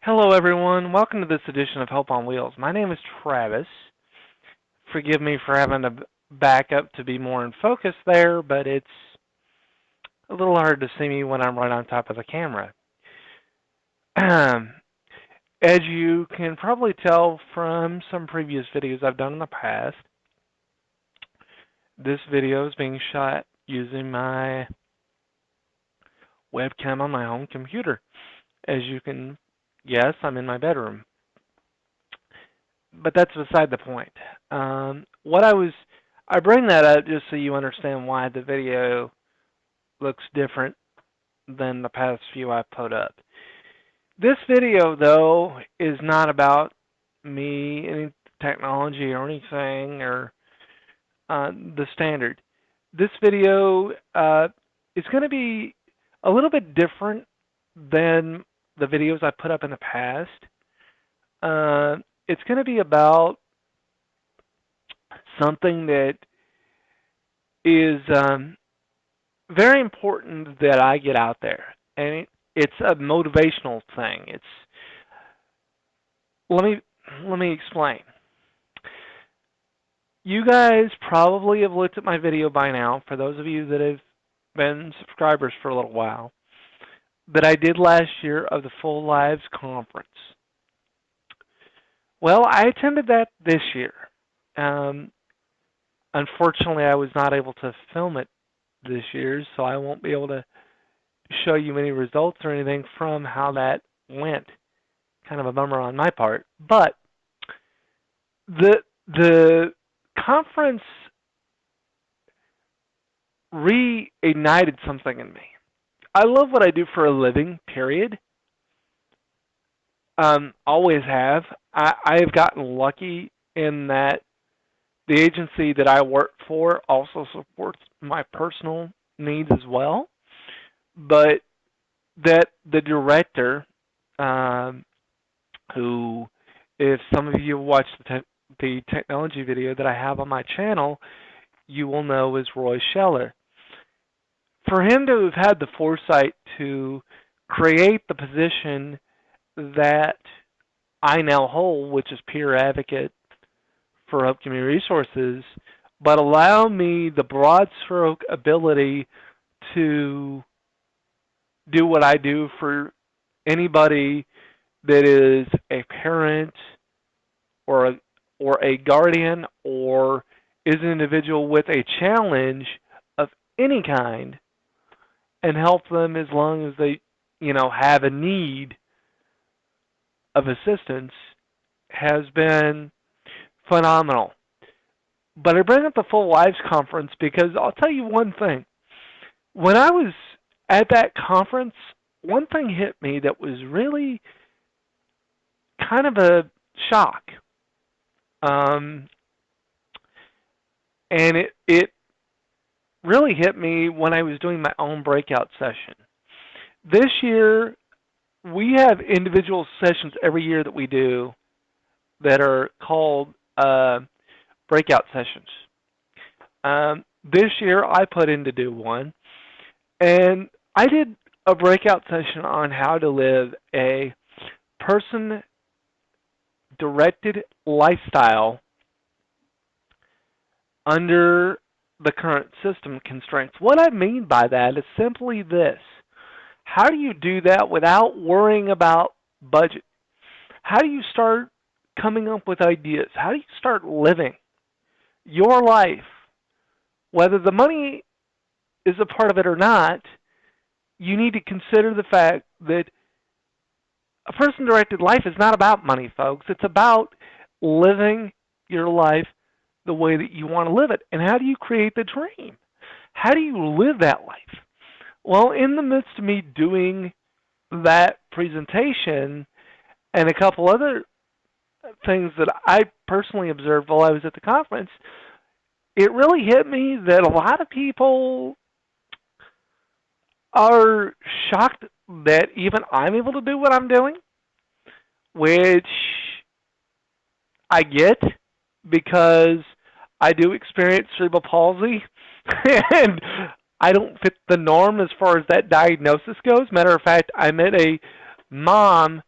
Hello, everyone. Welcome to this edition of Help on Wheels. My name is Travis. Forgive me for having to back up to be more in focus there, but it's a little hard to see me when I'm right on top of the camera. As you can probably tell from some previous videos I've done in the past, this video is being shot using my webcam on my home computer. As you can guess, I'm in my bedroom. But that's beside the point. I bring that up just so you understand why the video looks different than the past few I've put up. This video, though, is not about me, any technology or anything, or the standard. This video is going to be a little bit different than the videos I put up in the past. It's going to be about something that is very important that I get out there, and it's a motivational thing. Let me explain. You guys probably have looked at my video by now. For those of you that have been subscribers for a little while, that I did last year of the Full Lives Conference. Well, I attended that this year. Unfortunately, I was not able to film it this year, so I won't be able to show you any results or anything from how that went. Kind of a bummer on my part. But the conference reignited something in me. I love what I do for a living, period. Always have. I have gotten lucky in that the agency that I work for also supports my personal needs as well. But that the director, who, if some of you watched the technology video that I have on my channel, you will know is Roy Scheller. For him to have had the foresight to create the position that I now hold, which is peer advocate for Hope Community Resources, but allow me the broad stroke ability to do what I do for anybody that is a parent or a guardian or is an individual with a challenge of any kind, and help them as long as they, have a need of assistance, has been phenomenal. But I bring up the Full Lives Conference because I'll tell you one thing. When I was at that conference, one thing hit me that was really kind of a shock. And it really hit me when I was doing my own breakout session. This year, we have individual sessions every year that we do that are called breakout sessions. This year, I put in to do one, and I did a breakout session on how to live a person-directed lifestyle under the current system constraints. What I mean by that is simply this. How do you do that without worrying about budget? How do you start coming up with ideas? How do you start living your life? Whether the money is a part of it or not, you need to consider the fact that a person-directed life is not about money, folks. It's about living your life the way that you want to live it. And how do you create the dream? How do you live that life? Well, in the midst of me doing that presentation and a couple other things that I personally observed while I was at the conference, it really hit me that a lot of people are shocked that even I'm able to do what I'm doing, which I get because I do experience cerebral palsy, and I don't fit the norm as far as that diagnosis goes. Matter of fact, I met a mom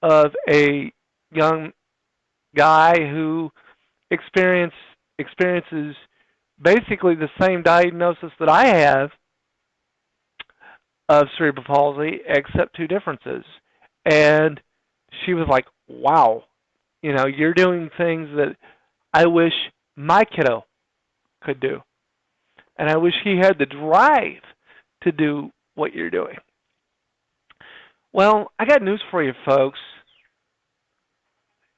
of a young guy who experiences basically the same diagnosis that I have of cerebral palsy, except two differences. And she was like, "Wow, you're doing things that I wish my kiddo could do, and I wish he had the drive to do what you're doing." Well, I got news for you, folks.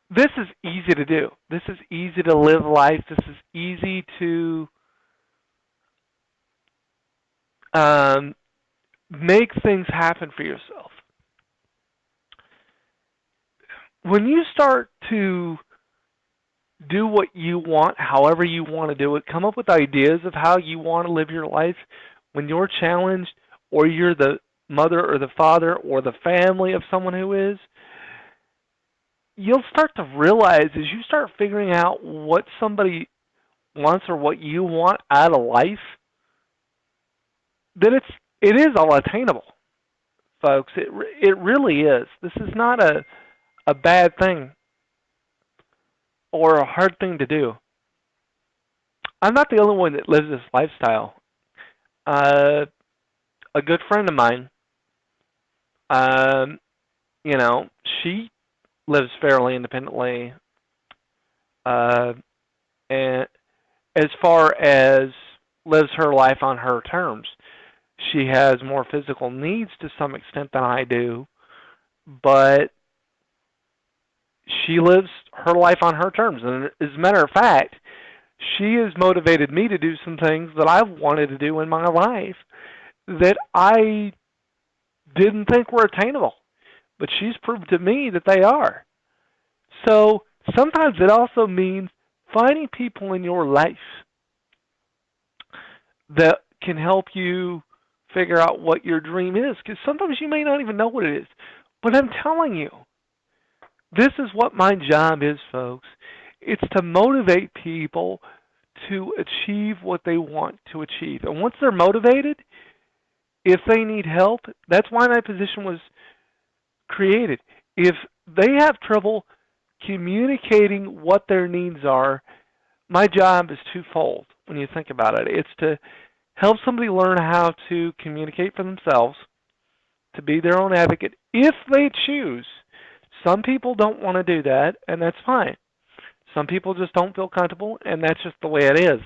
This is easy to do. This is easy to live life. This is easy to um, make things happen for yourself. When you start to do what you want, however you want to do it, come up with ideas of how you want to live your life when you're challenged, or you're the mother or the father or the family of someone who is, you'll start to realize as you start figuring out what somebody wants or what you want out of life, that it is all attainable, folks. It really is. This is not a bad thing or a hard thing to do. I'm not the only one that lives this lifestyle. A good friend of mine, um, she lives fairly independently, uh, and as far as lives her life on her terms. She has more physical needs to some extent than I do, but she lives her life on her terms. And as a matter of fact, she has motivated me to do some things that I've wanted to do in my life that I didn't think were attainable. But she's proved to me that they are. So sometimes it also means finding people in your life that can help you figure out what your dream is. Because sometimes you may not even know what it is. But I'm telling you, this is what my job is, folks. It's to motivate people to achieve what they want to achieve. And once they're motivated, if they need help, that's why my position was created. If they have trouble communicating what their needs are, my job is twofold when you think about it. It's to help somebody learn how to communicate for themselves, to be their own advocate if they choose. Some people don't want to do that, and that's fine. Some people just don't feel comfortable, and that's just the way it is.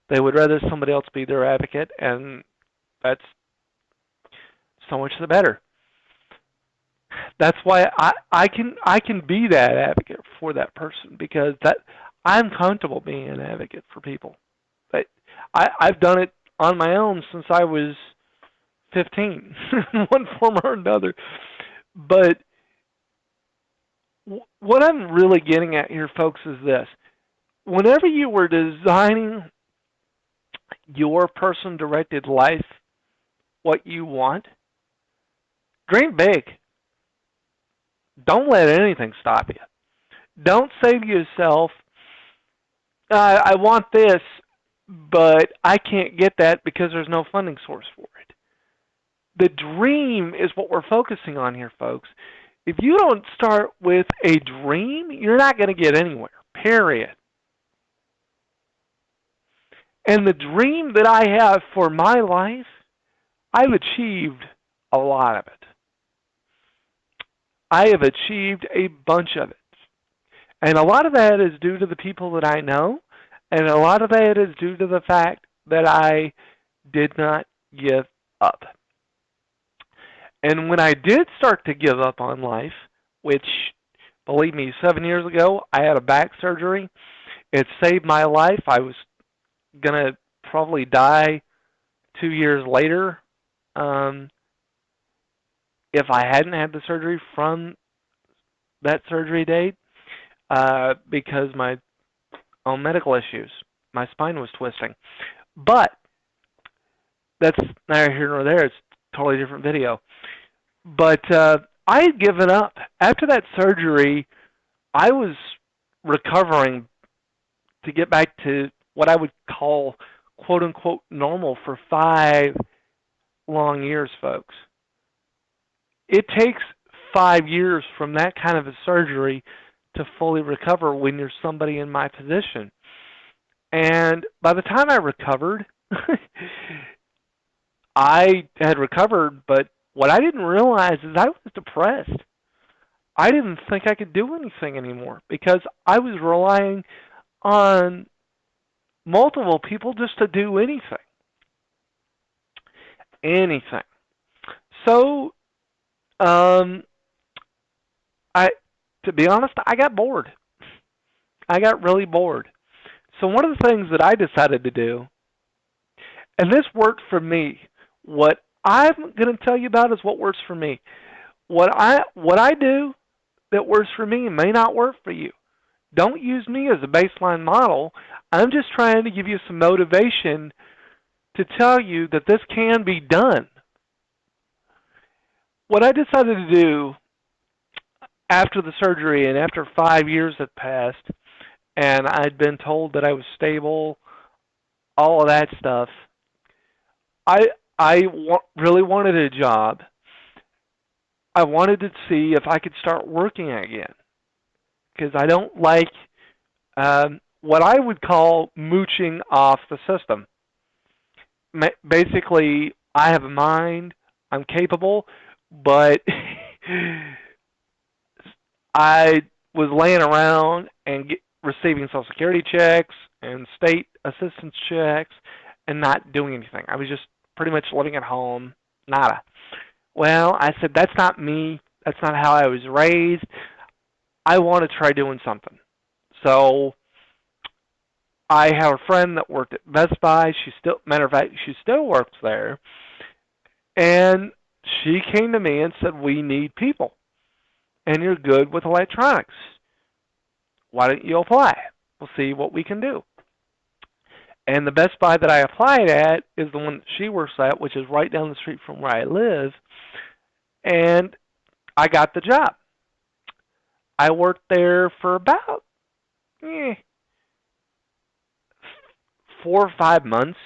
They would rather somebody else be their advocate, and that's so much the better. That's why I can be that advocate for that person, because that I'm comfortable being an advocate for people. But I've done it on my own since I was 15, in one form or another. But what I'm really getting at here, folks, is this. Whenever you were designing your person-directed life, what you want, dream big. Don't let anything stop you. Don't say to yourself, I want this, but I can't get that because there's no funding source for it. The dream is what we're focusing on here, folks. If you don't start with a dream, you're not going to get anywhere, period. And the dream that I have for my life, I've achieved a lot of it. I have achieved a bunch of it. And a lot of that is due to the people that I know, and a lot of that is due to the fact that I did not give up. And when I did start to give up on life, which, believe me, 7 years ago, I had a back surgery. It saved my life. I was going to probably die 2 years later if I hadn't had the surgery from that surgery date because my own medical issues. My spine was twisting. But that's neither here nor there. It's a totally different video. But I had given up. After that surgery, I was recovering to get back to what I would call quote-unquote normal for 5 long years, folks. It takes 5 years from that kind of a surgery to fully recover when you're somebody in my position. And by the time I recovered, I had recovered, but what I didn't realize is I was depressed. I didn't think I could do anything anymore because I was relying on multiple people just to do anything. Anything. So, um, I, to be honest, I got bored. I got really bored. So one of the things that I decided to do, and this worked for me, what I'm going to tell you about is what works for me. What I do that works for me may not work for you. Don't use me as a baseline model. I'm just trying to give you some motivation to tell you that this can be done. What I decided to do after the surgery and after 5 years had passed, and I'd been told that I was stable, all of that stuff, I really wanted a job. I wanted to see if I could start working again because I don't like what I would call mooching off the system. Basically, I have a mind, I'm capable, but I was laying around and receiving Social Security checks and state assistance checks and not doing anything. I was just pretty much living at home, nada. Well, I said, that's not me. That's not how I was raised. I want to try doing something. So I have a friend that worked at Best Buy. Matter of fact, she still works there. And she came to me and said, we need people. And you're good with electronics. Why don't you apply? We'll see what we can do. And the Best Buy that I applied at is the one that she works at, which is right down the street from where I live. And I got the job. I worked there for about 4 or 5 months.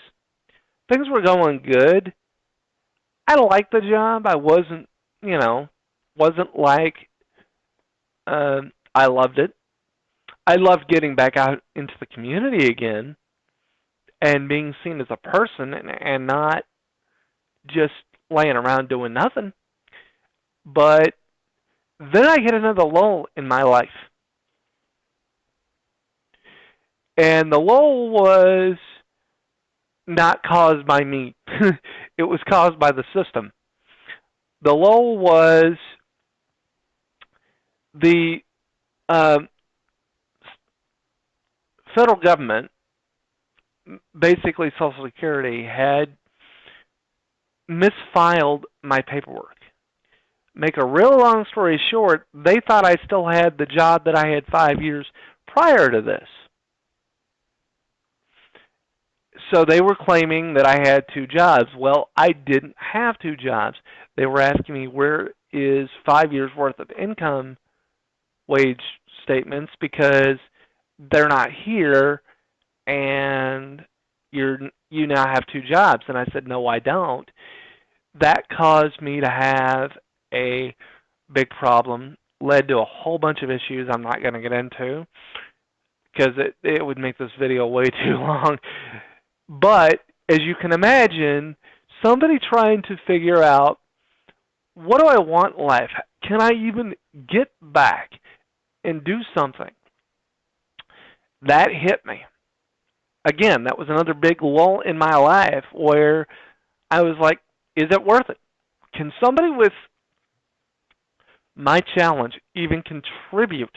Things were going good. I liked the job. I wasn't like I loved it. I loved getting back out into the community again and being seen as a person and not just laying around doing nothing. But then I hit another lull in my life. And the lull was not caused by me. It was caused by the system. The lull was the federal government, basically Social Security, had misfiled my paperwork. Make a real long story short, they thought I still had the job that I had 5 years prior to this. So they were claiming that I had 2 jobs. Well, I didn't have 2 jobs. They were asking me, where is 5 years worth of income wage statements, because they're not here and you now have 2 jobs. And I said, no, I don't. That caused me to have a big problem, led to a whole bunch of issues I'm not going to get into because it would make this video way too long. But as you can imagine, somebody trying to figure out, what do I want in life? Can I even get back and do something? That hit me. Again, that was another big lull in my life where I was like, is it worth it? Can somebody with my challenge even contribute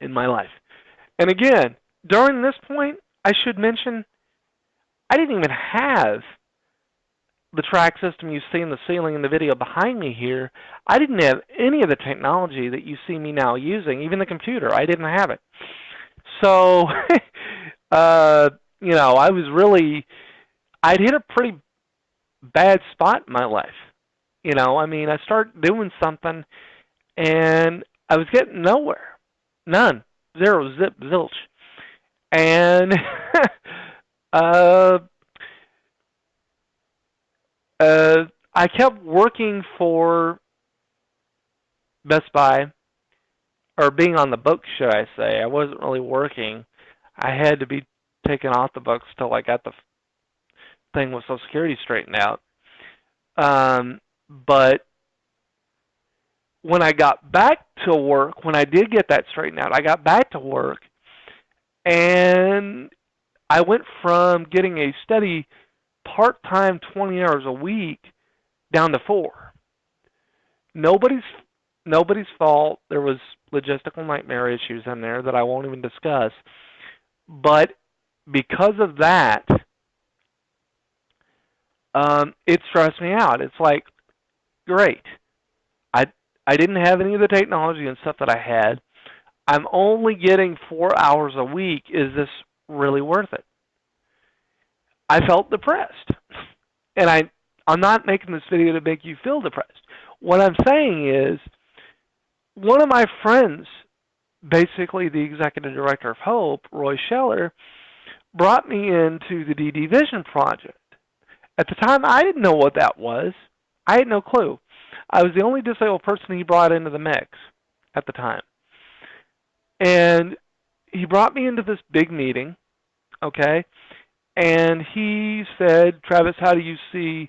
in my life? And again, during this point, I should mention, I didn't even have the track system you see in the ceiling in the video behind me here. I didn't have any of the technology that you see me now using, even the computer. I didn't have it. So, I was really, I'd hit a pretty bad spot in my life. I started doing something and I was getting nowhere. None. Zero, zip, zilch. And I kept working for Best Buy, or being on the books, should I say. I wasn't really working. I had to be taken off the books till I got the thing with Social Security straightened out. But when I got back to work, when I did get that straightened out, I got back to work, and I went from getting a steady part-time 20 hours a week down to 4. Nobody's nobody's fault. There was logistical nightmare issues in there that I won't even discuss. But because of that, it stressed me out. It's like, great. I I didn't have any of the technology and stuff that I had. I'm only getting 4 hours a week. Is this really worth it? I felt depressed. And I'm not making this video to make you feel depressed. What I'm saying is, one of my friends, basically the executive director of Hope, Roy Scheller, brought me into the DD Vision Project. At the time, I didn't know what that was. I had no clue. I was the only disabled person he brought into the mix at the time. And he brought me into this big meeting, okay? And he said, Travis, how do you see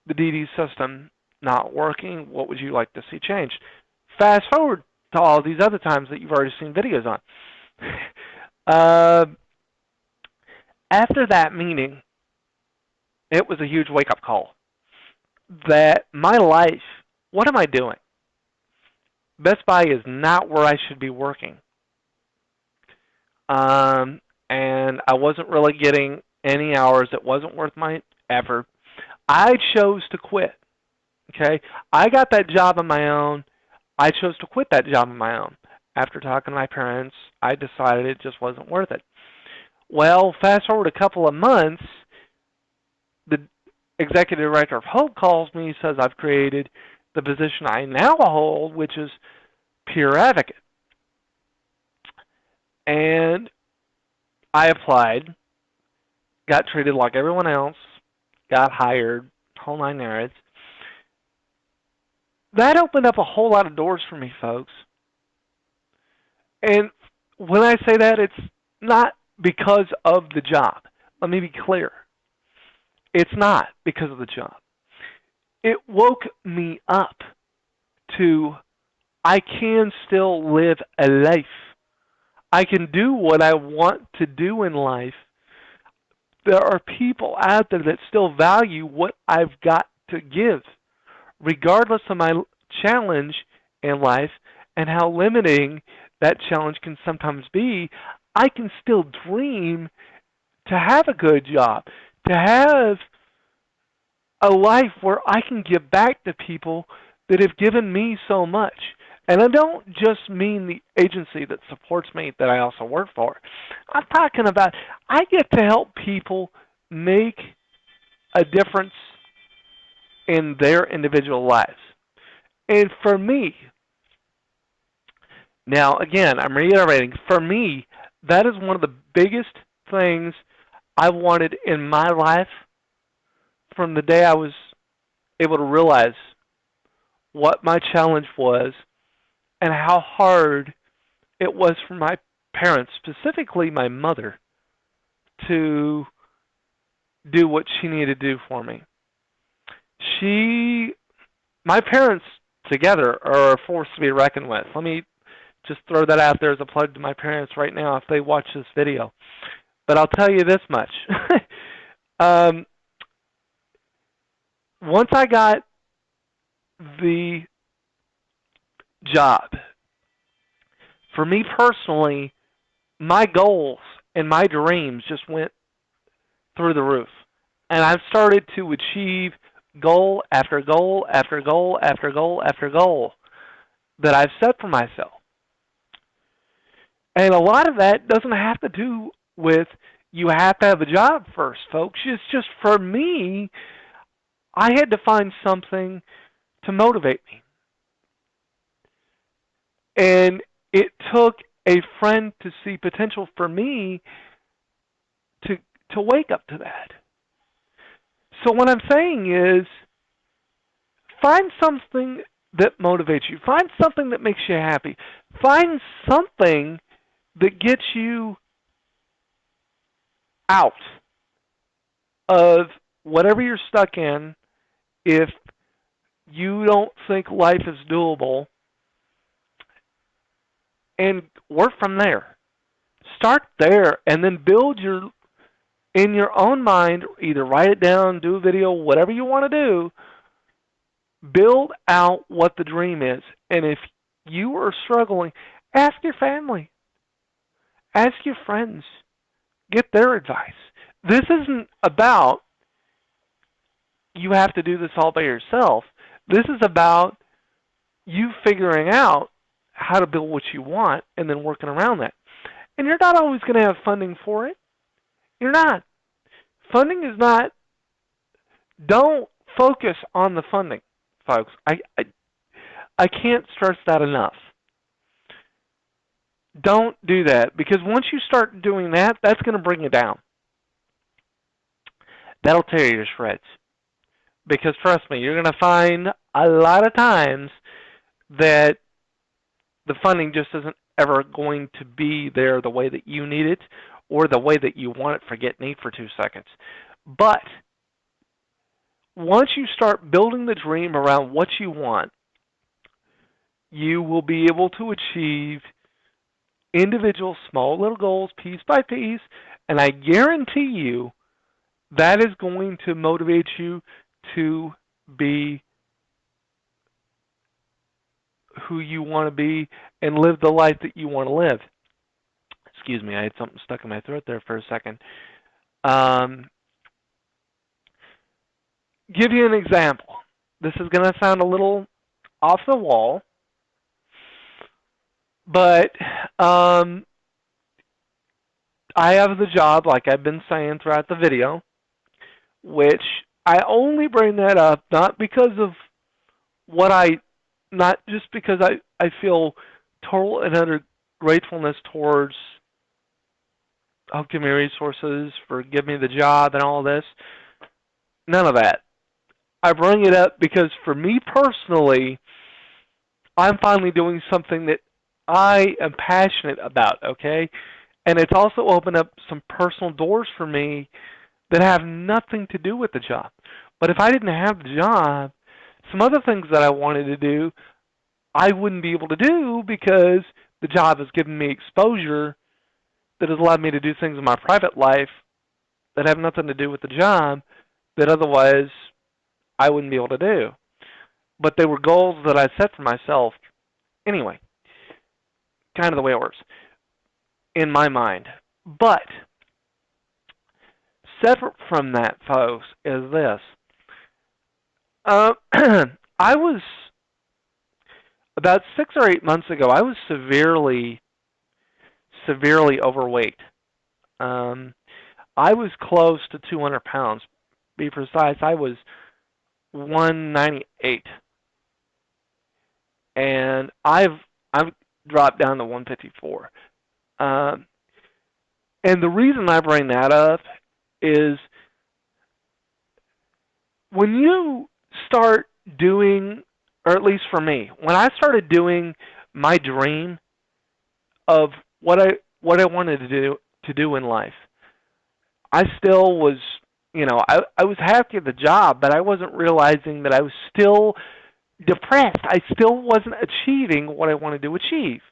the DD system not working? What would you like to see changed? Fast forward to all these other times that you've already seen videos on. After that meeting, it was a huge wake-up call that my life, what am I doing? Best Buy is not where I should be working. And I wasn't really getting any hours. It wasn't worth my effort. I chose to quit. Okay? I got that job on my own. I chose to quit that job on my own. After talking to my parents, I decided it just wasn't worth it. Well, fast forward a couple of months, the executive director of Hope calls me. He says, I've created the position I now hold, which is peer advocate. And I applied, got treated like everyone else, got hired, whole 9 yards. That opened up a whole lot of doors for me, folks. And when I say that, it's not because of the job. Let me be clear. It's not because of the job. It woke me up to, I can still live a life. I can do what I want to do in life. There are people out there that still value what I've got to give, regardless of my challenge in life and how limiting that challenge can sometimes be. I can still dream to have a good job, to have a life where I can give back to people that have given me so much. And I don't just mean the agency that supports me that I also work for. I'm talking about I get to help people make a difference in their individual lives. And for me, now again, I'm reiterating, for me, that is one of the biggest things I wanted in my life from the day I was able to realize what my challenge was and how hard it was for my parents, specifically my mother, to do what she needed to do for me. My parents together are a force to be reckoned with. Let me just throw that out there as a plug to my parents right now if they watch this video. But I'll tell you this much. Once I got the job, for me personally, my goals and my dreams just went through the roof. And I've started to achieve goal after goal after goal after goal after goal that I've set for myself. And a lot of that doesn't have to do with you have to have a job first, folks. It's just for me, I had to find something to motivate me. And it took a friend to see potential for me to wake up to that. So what I'm saying is, Find something that motivates you. Find something that makes you happy. Find something that gets you out of whatever you're stuck in. If you don't think life is doable, and work from there. Start there and then build your in your own mind, either write it down, do a video, whatever you want to do, build out what the dream is. And if you are struggling, ask your family, ask your friends, get their advice. This isn't about you have to do this all by yourself. This is about you figuring out how to build what you want and then working around that. And you're not always going to have funding for it. You're not. Funding is not, don't focus on the funding, folks. I can't stress that enough. Don't do that, because once you start doing that, that's going to bring you down. That'll tear you to shreds. Because trust me, you're going to find a lot of times that the funding just isn't ever going to be there the way that you need it or the way that you want it. Forget need for 2 seconds. But once you start building the dream around what you want, you will be able to achieve individual small little goals piece by piece, and I guarantee you that is going to motivate you to be who you want to be and live the life that you want to live. Excuse me, I had something stuck in my throat there for a second. Give you an example. This is going to sound a little off the wall, but I have the job, like I've been saying throughout the video, which I only bring that up not because of not just because I feel total and utter gratefulness towards Human Resources for giving me the job and all this. None of that. I bring it up because for me personally, I'm finally doing something that I am passionate about, okay? And it's also opened up some personal doors for me that have nothing to do with the job. But if I didn't have the job, some other things that I wanted to do, I wouldn't be able to do because the job has given me exposure that has allowed me to do things in my private life that have nothing to do with the job that otherwise I wouldn't be able to do. But they were goals that I set for myself. Anyway, kind of the way it works in my mind. But separate from that, folks, is this. I was, about 6 or 8 months ago, I was severely overweight. I was close to 200 pounds. To be precise, I was 198. And I've dropped down to 154. And the reason I bring that up is when you start doing, or at least for me, when I started doing my dream of what I wanted to do in life, I still was, I was happy at the job, but I wasn't realizing that I was still depressed. I still wasn't achieving what I wanted to achieve.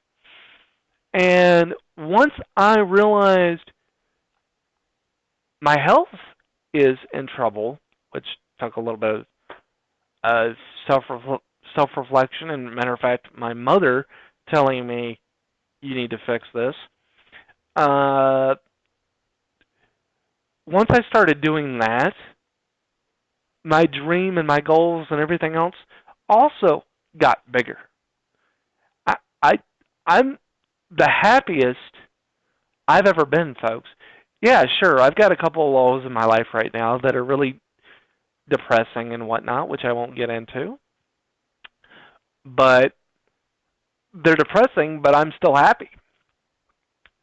And once I realized my health is in trouble, which took a little bit of self-reflection, and matter of fact, my mother telling me, you need to fix this. Once I started doing that, my dream and my goals and everything else also got bigger. I'm the happiest I've ever been, folks. Yeah, sure, I've got a couple of lows in my life right now that are really depressing and whatnot, which I won't get into. But they're depressing, but I'm still happy.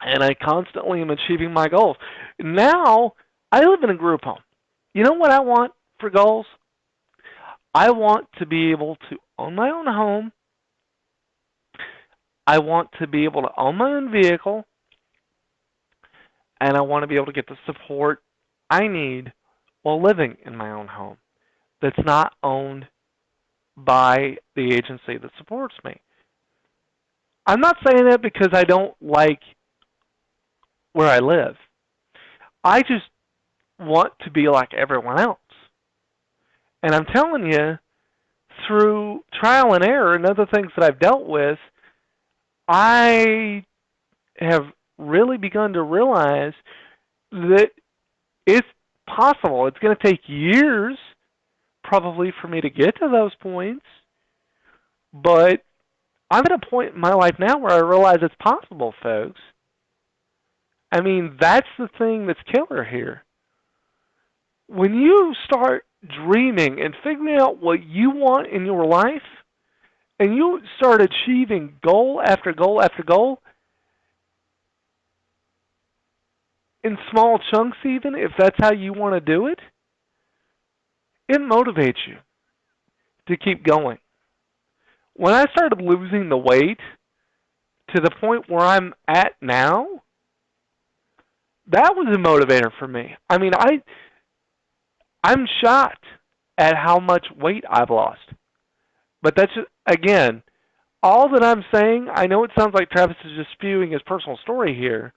And I constantly am achieving my goals. Now, I live in a group home. You know what I want for goals? I want to be able to own my own home. I want to be able to own my own vehicle. And I want to be able to get the support I need while living in my own home that's not owned by the agency that supports me. I'm not saying that because I don't like where I live. I just want to be like everyone else. And I'm telling you, through trial and error and other things that I've dealt with, I have really begun to realize that it's possible. It's going to take years probably for me to get to those points, but I'm at a point in my life now where I realize it's possible, folks. I mean, that's the thing that's killer here. When you start dreaming and figuring out what you want in your life, and you start achieving goal after goal after goal, in small chunks even, if that's how you want to do it, it motivates you to keep going. When I started losing the weight to the point where I'm at now, that was a motivator for me. I mean, I'm shocked at how much weight I've lost. But that's just, again, all that I'm saying. I know it sounds like Travis is just spewing his personal story here,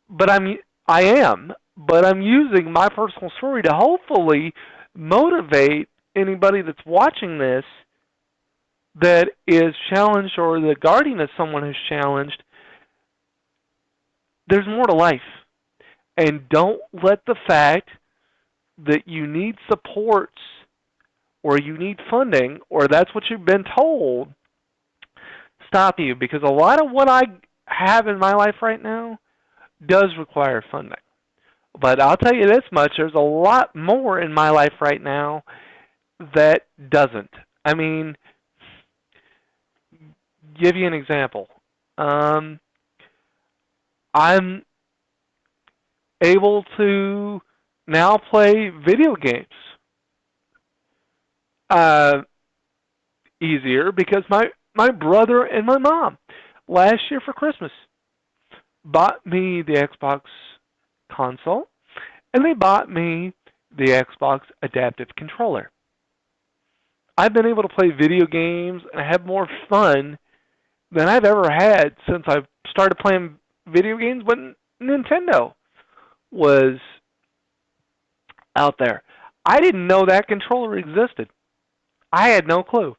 but I am. But I'm using my personal story to hopefully motivate anybody that's watching this that is challenged or the guardian of someone who's challenged. There's more to life. And don't let the fact that you need supports or you need funding or that's what you've been told stop you, because a lot of what I have in my life right now does require funding. But I'll tell you this much, there's a lot more in my life right now that doesn't. I mean, give you an example. I'm able to now play video games easier because my brother and my mom last year for Christmas bought me the Xbox console and they bought me the Xbox adaptive controller. I've been able to play video games and have more fun than I've ever had since I've started playing video games when Nintendo was out there. I didn't know that controller existed. I had no clue.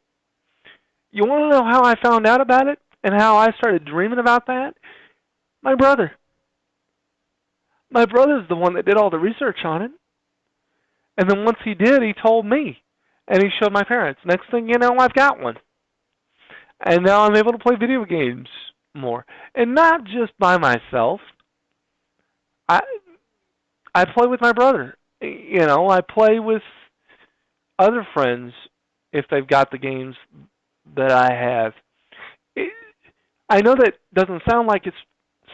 You want to know how I found out about it and how I started dreaming about that? My brother. My brother's the one that did all the research on it. And then once he did, he told me. And he showed my parents. Next thing you know, I've got one. And now I'm able to play video games more. And not just by myself. I play with my brother. You know, I play with other friends if they've got the games that I have. I know that doesn't sound like it's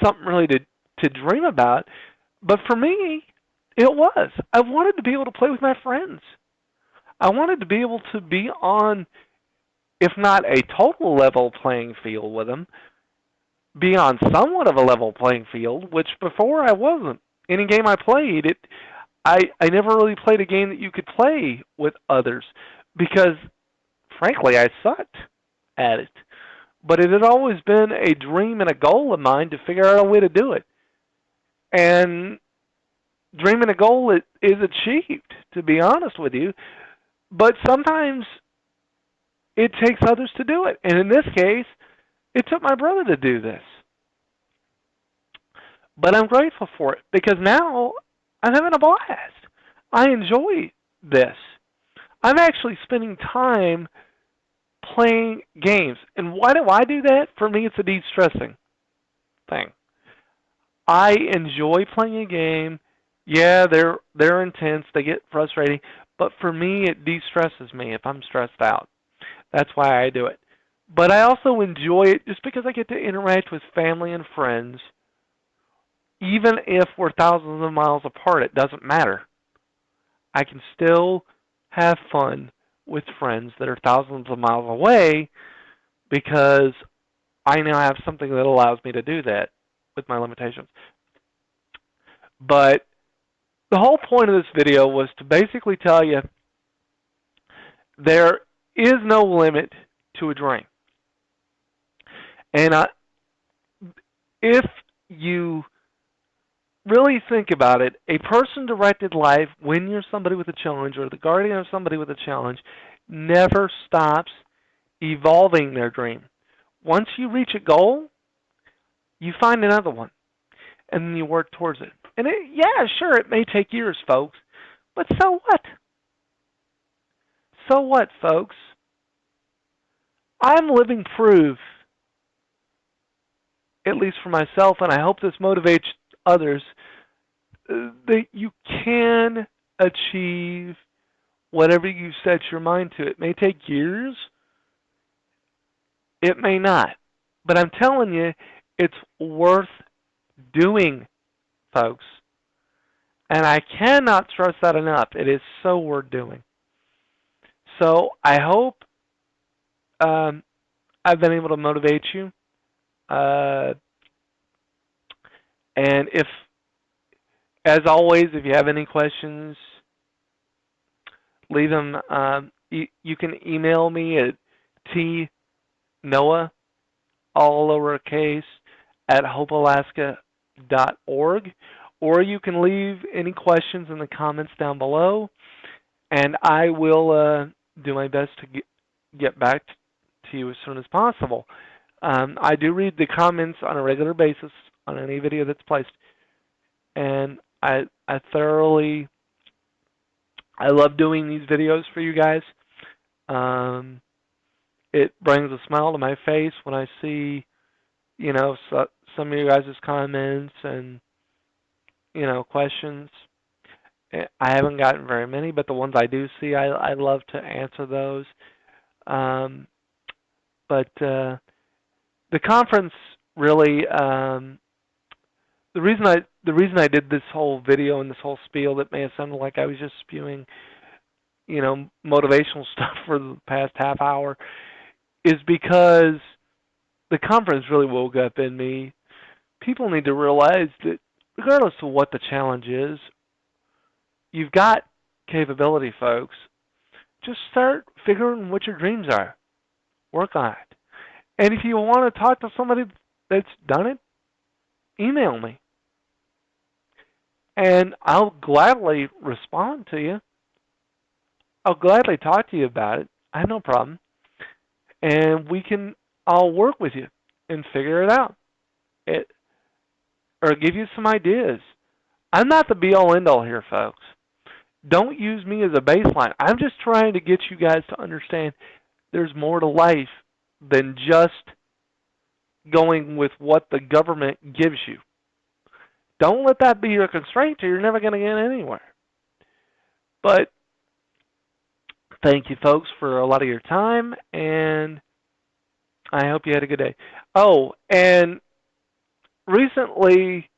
something really to dream about, but for me, it was. I wanted to be able to play with my friends. I wanted to be able to be on, if not a total level playing field with them, be on somewhat of a level playing field, which before I wasn't. Any game I played, I never really played a game that you could play with others because, frankly, I sucked at it. But it had always been a dream and a goal of mine to figure out a way to do it. And dream and a goal is achieved, to be honest with you. But sometimes it takes others to do it. And in this case, it took my brother to do this. But I'm grateful for it because now I'm having a blast. I enjoy this. I'm actually spending time playing games. And why do I do that? For me, it's a de-stressing thing. I enjoy playing a game. Yeah, they're intense. They get frustrating. But for me, it de-stresses me if I'm stressed out. That's why I do it. But I also enjoy it just because I get to interact with family and friends. Even if we're thousands of miles apart, it doesn't matter. I can still have fun with friends that are thousands of miles away because I now have something that allows me to do that with my limitations. But the whole point of this video was to basically tell you there is no limit to a dream. And if you really think about it, a person-directed life, when you're somebody with a challenge or the guardian of somebody with a challenge, never stops evolving their dream. Once you reach a goal, you find another one, and then you work towards it. And yeah, sure, it may take years, folks, but so what? So what, folks? I'm living proof, at least for myself, and I hope this motivates others, that you can achieve whatever you set your mind to. It may take years, it may not. But I'm telling you, it's worth doing, folks. And I cannot stress that enough. It is so worth doing. So I hope I've been able to motivate you. And if, as always, if you have any questions, leave them. You can email me at tnoah, all lowercase, at hopealaska.org, or you can leave any questions in the comments down below, and I will do my best to get back to you as soon as possible. I do read the comments on a regular basis on any video that's placed, and I love doing these videos for you guys. It brings a smile to my face when I see, some of you guys' comments and, questions. I haven't gotten very many, but the ones I do see, I love to answer those. But the conference really, the reason I did this whole video and this whole spiel that may have sounded like I was just spewing, motivational stuff for the past half hour, is because the conference really woke up in me. People need to realize that regardless of what the challenge is, you've got capability, folks. Just start figuring what your dreams are. Work on it. And if you want to talk to somebody that's done it, email me. And I'll gladly respond to you. I'll gladly talk to you about it. I have no problem. And I'll work with you and figure it out. Or give you some ideas. I'm not the be-all, end-all here, folks. Don't use me as a baseline. I'm just trying to get you guys to understand there's more to life than just going with what the government gives you. Don't let that be your constraint, or you're never going to get anywhere. But thank you, folks, for a lot of your time, and I hope you had a good day. Oh, and recently,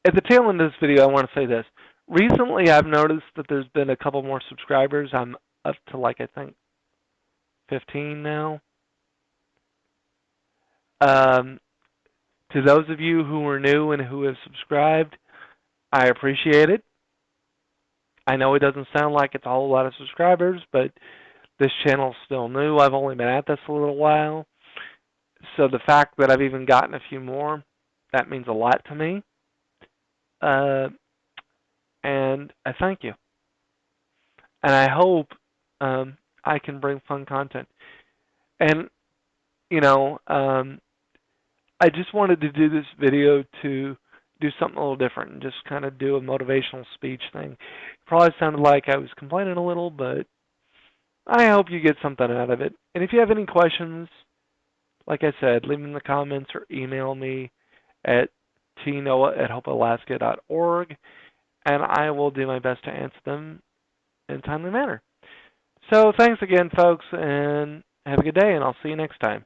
at the tail end of this video, I want to say this. Recently, I've noticed that there's been a couple more subscribers. I'm up to, I think, 15 now. To those of you who are new and who have subscribed, I appreciate it. I know it doesn't sound like it's a whole lot of subscribers, but this channel's still new. I've only been at this a little while. So the fact that I've even gotten a few more, that means a lot to me. And I thank you. And I hope I can bring fun content. And, I just wanted to do this video to do something a little different and just kind of do a motivational speech thing. It probably sounded like I was complaining a little, but I hope you get something out of it. And if you have any questions, like I said, leave them in the comments or email me at tnoah@hopealaska.org, and I will do my best to answer them in a timely manner. So thanks again, folks, and have a good day, and I'll see you next time.